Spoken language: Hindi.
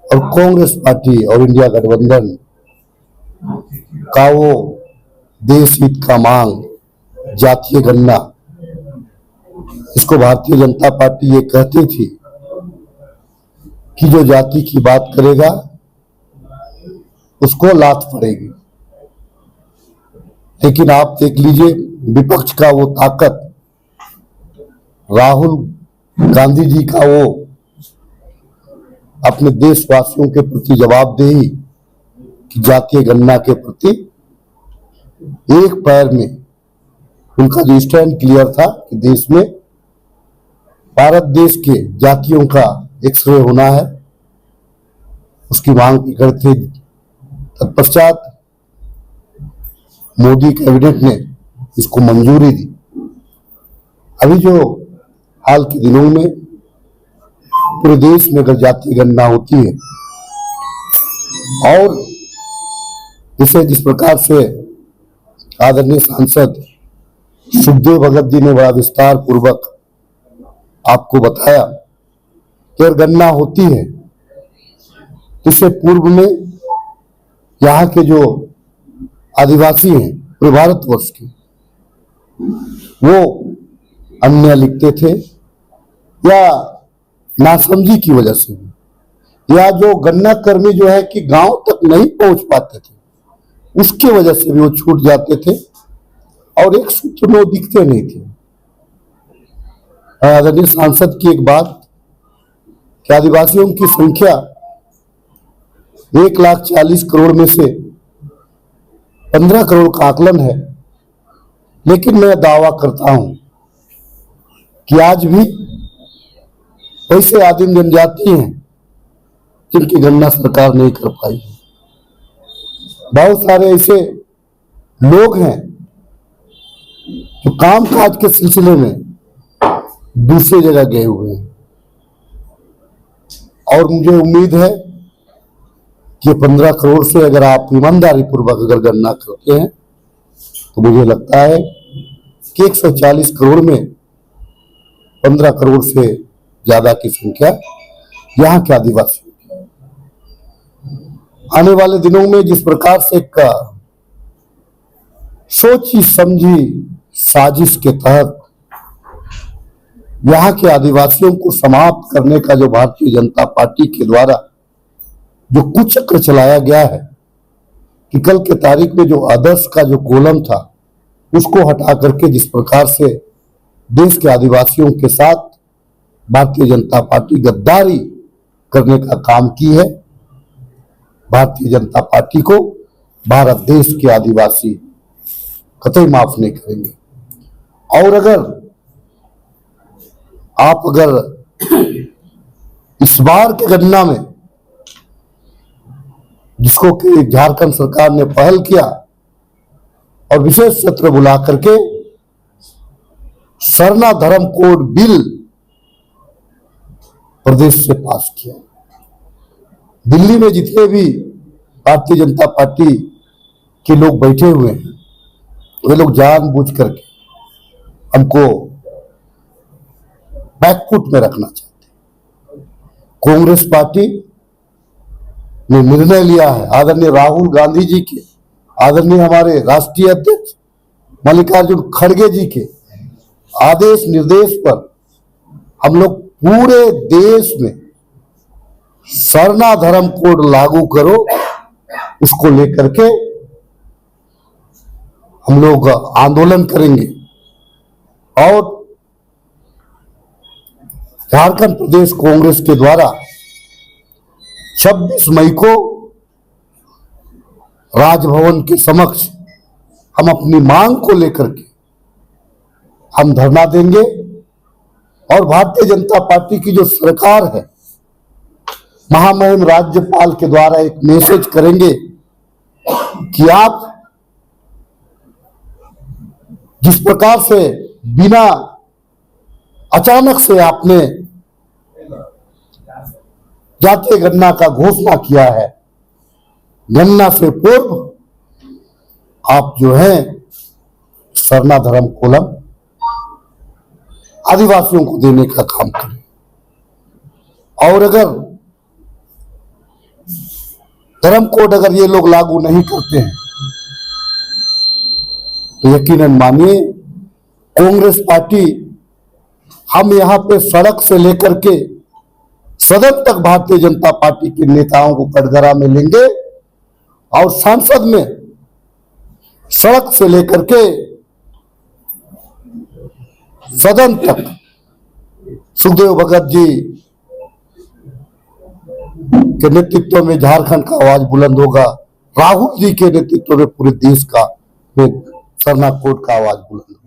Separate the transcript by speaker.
Speaker 1: और कांग्रेस पार्टी और इंडिया गठबंधन का वो देश हित का मांग जातीय गणना, इसको भारतीय जनता पार्टी ये कहती थी कि जो जाति की बात करेगा उसको लात पड़ेगी। लेकिन आप देख लीजिए विपक्ष का वो ताकत, राहुल गांधी जी का वो अपने देशवासियों के प्रति जवाबदेही कि जातीय गणना के प्रति एक पैर में उनका जो स्टैंड क्लियर था कि देश में भारत देश के जातियों का एक्सरे होना है, उसकी मांग भी करते। तत्पश्चात मोदी कैबिनेट ने इसको मंजूरी दी। अभी जो हाल के दिनों में पूरे देश में अगर जातीय गणना होती है और इसे जिस प्रकार से आदरणीय सांसद सुखदेव भगत जी ने बड़ा विस्तार पूर्वक आपको बताया कि अगर गणना होती है इससे पूर्व में यहाँ के जो आदिवासी हैं पूरे भारतवर्ष के, वो अन्य लिखते थे या नासमझी की वजह से, या जो गन्ना कर्मी जो है कि गांव तक नहीं पहुंच पाते थे उसकी वजह से भी वो छूट जाते थे और एक सूत्र में वो दिखते नहीं थे। आदरणीय सांसद की एक बात कि आदिवासियों की संख्या 1,40,00,000 करोड़ में से 15 करोड़ का आकलन है, लेकिन मैं दावा करता हूं कि आज भी ऐसे आदिम जनजाति हैं जिनकी गणना सरकार नहीं कर पाई है। बहुत सारे ऐसे लोग हैं जो काम काज के सिलसिले में दूसरी जगह गए हुए हैं और मुझे उम्मीद है कि 15 करोड़ से अगर आप ईमानदारी पूर्वक अगर गणना करते हैं तो मुझे लगता है कि 140 करोड़ में 15 करोड़ से ज्यादा की संख्या यहाँ के आदिवासियों की। आने वाले दिनों में जिस प्रकार से का सोची समझी साजिश के तहत यहाँ के आदिवासियों को समाप्त करने का जो भारतीय जनता पार्टी के द्वारा जो कुचक्र चलाया गया है कि कल के तारीख में जो आदर्श का जो कॉलम था उसको हटा करके जिस प्रकार से देश के आदिवासियों के साथ भारतीय जनता पार्टी गद्दारी करने का काम की है, भारतीय जनता पार्टी को भारत देश के आदिवासी कतई माफ नहीं करेंगे। और अगर इस बार की गणना में जिसको कि झारखंड सरकार ने पहल किया और विशेष सत्र बुला करके सरना धर्म कोड बिल प्रदेश से पास किया, दिल्ली में जितने भी भारतीय जनता पार्टी के लोग बैठे हुए हैं वे लोग जानबूझ करके हमको बैकफुट में रखना चाहते हैं। कांग्रेस पार्टी ने निर्णय लिया है आदरणीय राहुल गांधी जी के, आदरणीय हमारे राष्ट्रीय अध्यक्ष मल्लिकार्जुन खड़गे जी के आदेश निर्देश पर हम लोग पूरे देश में सरना धर्म कोड लागू करो, उसको लेकर के हम लोग आंदोलन करेंगे। और झारखंड प्रदेश कांग्रेस के द्वारा 26 मई को राजभवन के समक्ष हम अपनी मांग को लेकर के हम धरना देंगे और भारतीय जनता पार्टी की जो सरकार है महामहिम राज्यपाल के द्वारा एक मैसेज करेंगे कि आप जिस प्रकार से बिना अचानक से आपने जातीय गणना का घोषणा किया है, गणना से पूर्व आप जो है सरना धर्म कोलम आदिवासियों को देने का काम करें। और अगर धर्म कोड अगर ये लोग लागू नहीं करते हैं तो यकीनन मानिए कांग्रेस पार्टी, हम यहां पे सड़क से लेकर के सदन तक भारतीय जनता पार्टी के नेताओं को कटघरा में लेंगे और संसद में सड़क से लेकर के सदन तक सुखदेव भगत जी के नेतृत्व में झारखंड का आवाज बुलंद होगा, राहुल जी के नेतृत्व में पूरे देश का सरना कोड का आवाज बुलंद होगा।